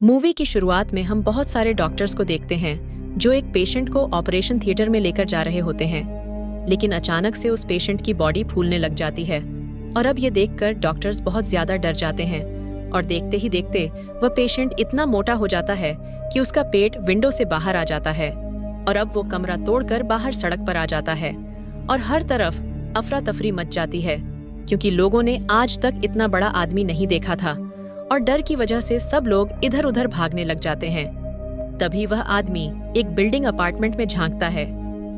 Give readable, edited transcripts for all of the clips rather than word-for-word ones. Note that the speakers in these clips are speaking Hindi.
मूवी की शुरुआत में हम बहुत सारे डॉक्टर्स को देखते हैं जो एक पेशेंट को ऑपरेशन थिएटर में लेकर जा रहे होते हैं, लेकिन अचानक से उस पेशेंट की बॉडी फूलने लग जाती है और अब ये देखकर डॉक्टर्स बहुत ज्यादा डर जाते हैं और देखते ही देखते वह पेशेंट इतना मोटा हो जाता है कि उसका पेट विंडो से बाहर आ जाता है और अब वो कमरा तोड़कर बाहर सड़क पर आ जाता है और हर तरफ अफरा तफरी मच जाती है क्योंकि लोगों ने आज तक इतना बड़ा आदमी नहीं देखा था और डर की वजह से सब लोग इधर उधर भागने लग जाते हैं। तभी वह आदमी एक बिल्डिंग अपार्टमेंट में झांकता है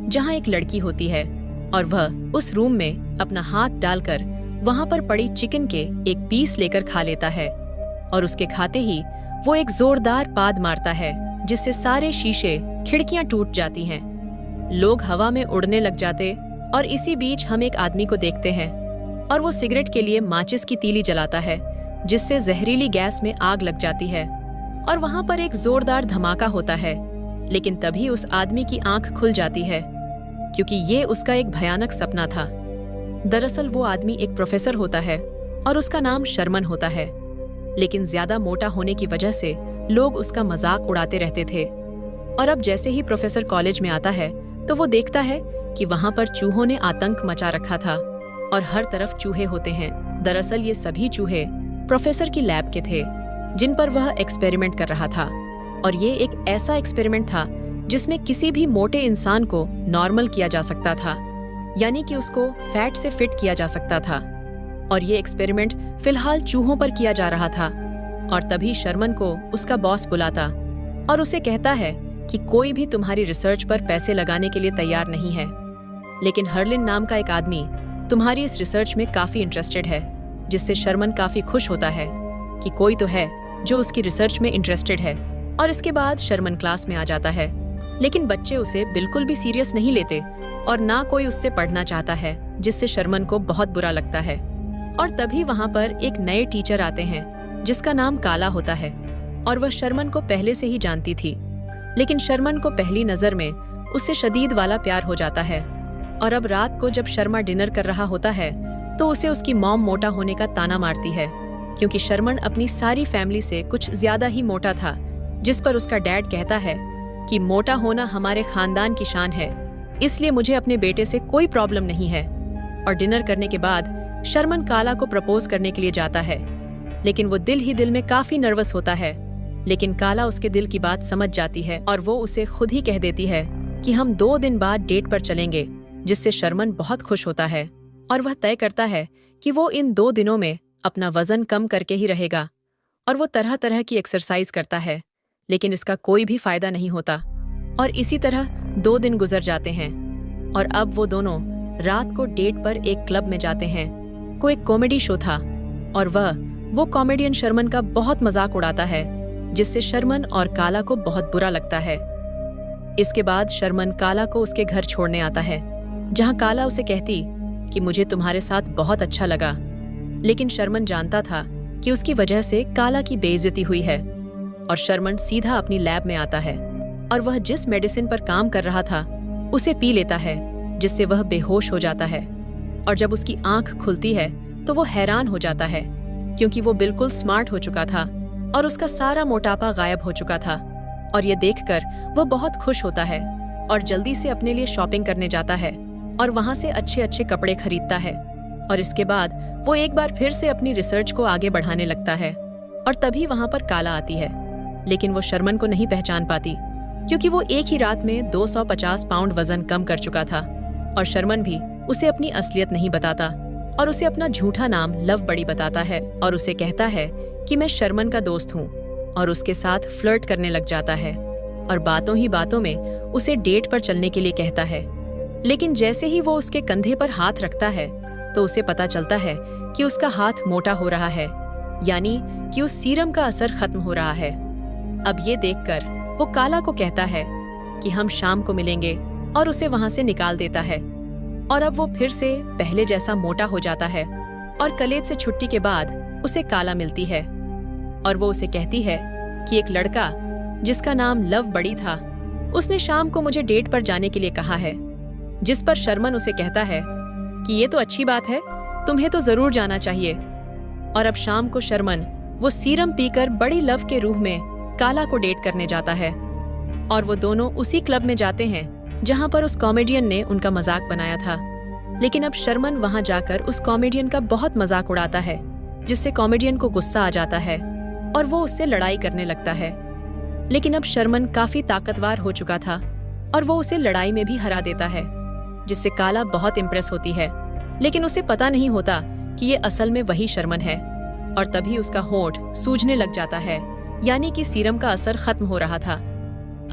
जहां एक लड़की होती है और वह उस रूम में अपना हाथ डालकर वहां पर पड़ी चिकन के एक पीस लेकर खा लेता है और उसके खाते ही वो एक जोरदार पाद मारता है जिससे सारे शीशे खिड़कियां टूट जाती हैं। लोग हवा में उड़ने लग जाते और इसी बीच हम एक आदमी को देखते हैं और वो सिगरेट के लिए माचिस की तीली जलाता है जिससे जहरीली गैस में आग लग जाती है और वहां पर एक जोरदार धमाका होता है। लेकिन तभी उस आदमी की आंख खुल जाती है क्योंकि ये उसका एक भयानक सपना था। दरअसल वो आदमी एक प्रोफेसर होता है और उसका नाम शर्मन होता है, लेकिन ज्यादा मोटा होने की वजह से लोग उसका मजाक उड़ाते रहते थे। और अब जैसे ही प्रोफेसर कॉलेज में आता है तो वो देखता है कि वहां पर चूहों ने आतंक मचा रखा था और हर तरफ चूहे होते हैं। दरअसल ये सभी चूहे प्रोफेसर की लैब के थे जिन पर वह एक्सपेरिमेंट कर रहा था और ये एक ऐसा एक्सपेरिमेंट था जिसमें किसी भी मोटे इंसान को नॉर्मल किया जा सकता था, यानी कि उसको फैट से फिट किया जा सकता था। और ये एक्सपेरिमेंट फिलहाल चूहों पर किया जा रहा था और तभी शर्मन को उसका बॉस बुलाता और उसे कहता है कि कोई भी तुम्हारी रिसर्च पर पैसे लगाने के लिए तैयार नहीं है, लेकिन हर्लिन नाम का एक आदमी तुम्हारी इस रिसर्च में काफी इंटरेस्टेड है। जिससे शर्मन काफी खुश होता है कि कोई तो है जो उसकी रिसर्च में इंटरेस्टेड है। और इसके बाद शर्मन क्लास में आ जाता है, लेकिन बच्चे उसे बिल्कुल भी सीरियस नहीं लेते और ना कोई उससे पढ़ना चाहता है, जिससे शर्मन को बहुत बुरा लगता है। और तभी वहाँ पर एक नए टीचर आते हैं जिसका नाम काला होता है और वह शर्मन को पहले से ही जानती थी, लेकिन शर्मन को पहली नजर में उससे शदीद वाला प्यार हो जाता है। और अब रात को जब शर्मा डिनर कर रहा होता है तो उसे उसकी मॉम मोटा होने का ताना मारती है क्योंकि शर्मन अपनी सारी फैमिली से कुछ ज्यादा ही मोटा था, जिस पर उसका डैड कहता है कि मोटा होना हमारे खानदान की शान है, इसलिए मुझे अपने बेटे से कोई प्रॉब्लम नहीं है। और डिनर करने के बाद शर्मन काला को प्रपोज करने के लिए जाता है, लेकिन वो दिल ही दिल में काफी नर्वस होता है। लेकिन काला उसके दिल की बात समझ जाती है और वो उसे खुद ही कह देती है कि हम 2 दिन बाद डेट पर चलेंगे, जिससे शर्मन बहुत खुश होता है और वह तय करता है कि वो इन 2 दिनों में अपना वजन कम करके ही रहेगा। और वो तरह तरह की एक्सरसाइज करता है, लेकिन इसका कोई भी फायदा नहीं होता और इसी तरह 2 दिन गुजर जाते हैं। और अब वो दोनों रात को डेट पर एक क्लब में जाते हैं। कोई एक कॉमेडी शो था और वो कॉमेडियन शर्मन का बहुत मजाक उड़ाता है, जिससे शर्मन और काला को बहुत बुरा लगता है। इसके बाद शर्मन काला को उसके घर छोड़ने आता है, जहां काला उसे कहती कि मुझे तुम्हारे साथ बहुत अच्छा लगा। लेकिन शर्मन जानता था कि उसकी वजह से काला की बेइज्जती हुई है और शर्मन सीधा अपनी लैब में आता है और वह जिस मेडिसिन पर काम कर रहा था उसे पी लेता है, जिससे वह बेहोश हो जाता है। और जब उसकी आंख खुलती है तो वो हैरान हो जाता है क्योंकि वो बिल्कुल स्मार्ट हो चुका था और उसका सारा मोटापा गायब हो चुका था। और ये देखकर वो बहुत खुश होता है और जल्दी से अपने लिए शॉपिंग करने जाता है और वहां से अच्छे अच्छे कपड़े खरीदता है। और इसके बाद वो एक बार फिर से अपनी रिसर्च को आगे बढ़ाने लगता है। और तभी वहां पर काला आती है, लेकिन वो शर्मन को नहीं पहचान पाती क्योंकि वो एक ही रात में 250 पाउंड वजन कम कर चुका था। और शर्मन भी उसे अपनी असलियत नहीं बताता और उसे अपना झूठा नाम लव बड़ी बताता है और उसे कहता है कि मैं शर्मन का दोस्त हूँ और उसके साथ फ्लर्ट करने लग जाता है और बातों ही बातों में उसे डेट पर चलने के लिए कहता है। लेकिन जैसे ही वो उसके कंधे पर हाथ रखता है तो उसे पता चलता है कि उसका हाथ मोटा हो रहा है, यानी कि उस सीरम का असर खत्म हो रहा है। अब ये देखकर वो काला को कहता है कि हम शाम को मिलेंगे और उसे वहां से निकाल देता है। और अब वो फिर से पहले जैसा मोटा हो जाता है और कॉलेज से छुट्टी के बाद उसे काला मिलती है और वो उसे कहती है कि एक लड़का जिसका नाम लव बड़ी था उसने शाम को मुझे डेट पर जाने के लिए कहा है, जिस पर शर्मन उसे कहता है कि ये तो अच्छी बात है, तुम्हें तो जरूर जाना चाहिए। और अब शाम को शर्मन वो सीरम पीकर बड़ी लव के रूह में काला को डेट करने जाता है और वो दोनों उसी क्लब में जाते हैं जहां पर उस कॉमेडियन ने उनका मजाक बनाया था। लेकिन अब शर्मन वहां जाकर उस कॉमेडियन का बहुत मजाक उड़ाता है, जिससे कॉमेडियन को गुस्सा आ जाता है और वो उससे लड़ाई करने लगता है। लेकिन अब शर्मन काफी ताकतवर हो चुका था और वो उसे लड़ाई में भी हरा देता है, जिससे काला बहुत इम्प्रेस होती है। लेकिन उसे पता नहीं होता कि ये असल में वही शर्मन है। और तभी उसका होंठ सूजने लग जाता है, यानी कि सीरम का असर खत्म हो रहा था।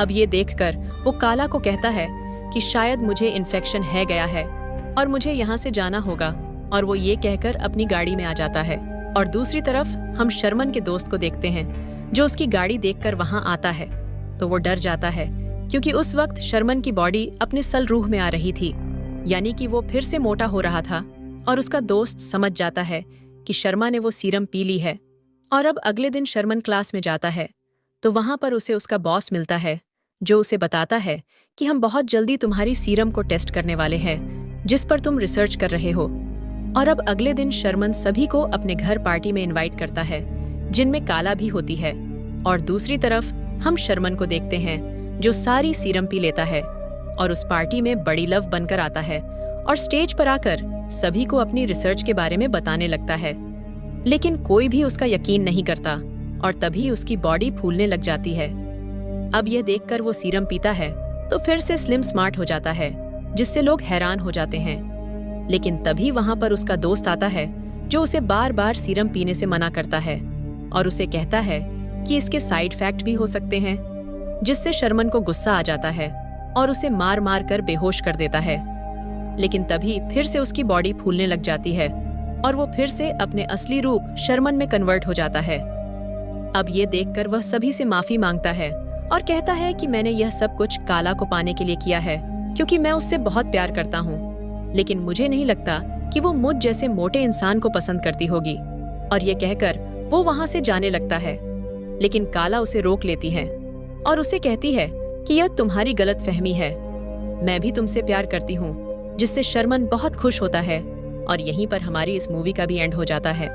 अब ये देखकर वो काला को कहता है कि शायद मुझे इन्फेक्शन है गया है और मुझे यहाँ से जाना होगा, और वो ये कहकर अपनी गाड़ी में आ जाता है। और दूसरी तरफ हम शर्मन के दोस्त को देखते हैं, जो उसकी गाड़ी देखकर वहां आता है तो वो डर जाता है, क्योंकि उस वक्त शर्मन की बॉडी अपने सल रूह में आ रही थी, यानी कि वो फिर से मोटा हो रहा था। और उसका दोस्त समझ जाता है कि शर्मा ने वो सीरम पी ली है। और अब अगले दिन शर्मन क्लास में जाता है तो वहां पर उसे उसका बॉस मिलता है, जो उसे बताता है कि हम बहुत जल्दी तुम्हारी सीरम को टेस्ट करने वाले हैं, जिस पर तुम रिसर्च कर रहे हो। और अब अगले दिन शर्मन सभी को अपने घर पार्टी में इनवाइट करता है, जिनमें काला भी होती है। और दूसरी तरफ हम शर्मन को देखते हैं, जो सारी सीरम पी लेता है और उस पार्टी में बड़ी लव बनकर आता है और स्टेज पर आकर सभी को अपनी रिसर्च के बारे में बताने लगता है। लेकिन कोई भी उसका यकीन नहीं करता और तभी उसकी बॉडी फूलने लग जाती है। अब यह देखकर वो सीरम पीता है तो फिर से स्लिम स्मार्ट हो जाता है, जिससे लोग हैरान हो जाते हैं। लेकिन तभी वहां पर उसका दोस्त आता है, जो उसे बार बार सीरम पीने से मना करता है और उसे कहता है कि इसके साइड इफेक्ट भी हो सकते हैं, जिससे शर्मन को गुस्सा आ जाता है और उसे मार मार कर बेहोश कर देता है। लेकिन तभी फिर से उसकी बॉडी फूलने लग जाती है और वो फिर से अपने असली रूप शर्मन में कन्वर्ट हो जाता है। अब ये देखकर वह सभी से माफी मांगता है और कहता है कि मैंने यह सब कुछ काला को पाने के लिए किया है, क्योंकि मैं उससे बहुत प्यार करता हूँ। लेकिन मुझे नहीं लगता कि वो मुझ जैसे मोटे इंसान को पसंद करती होगी। और ये कहकर वो वहां से जाने लगता है। लेकिन काला उसे रोक लेती है और उसे कहती है कि यह तुम्हारी गलतफहमी है, मैं भी तुमसे प्यार करती हूँ, जिससे शर्मन बहुत खुश होता है। और यहीं पर हमारी इस मूवी का भी एंड हो जाता है।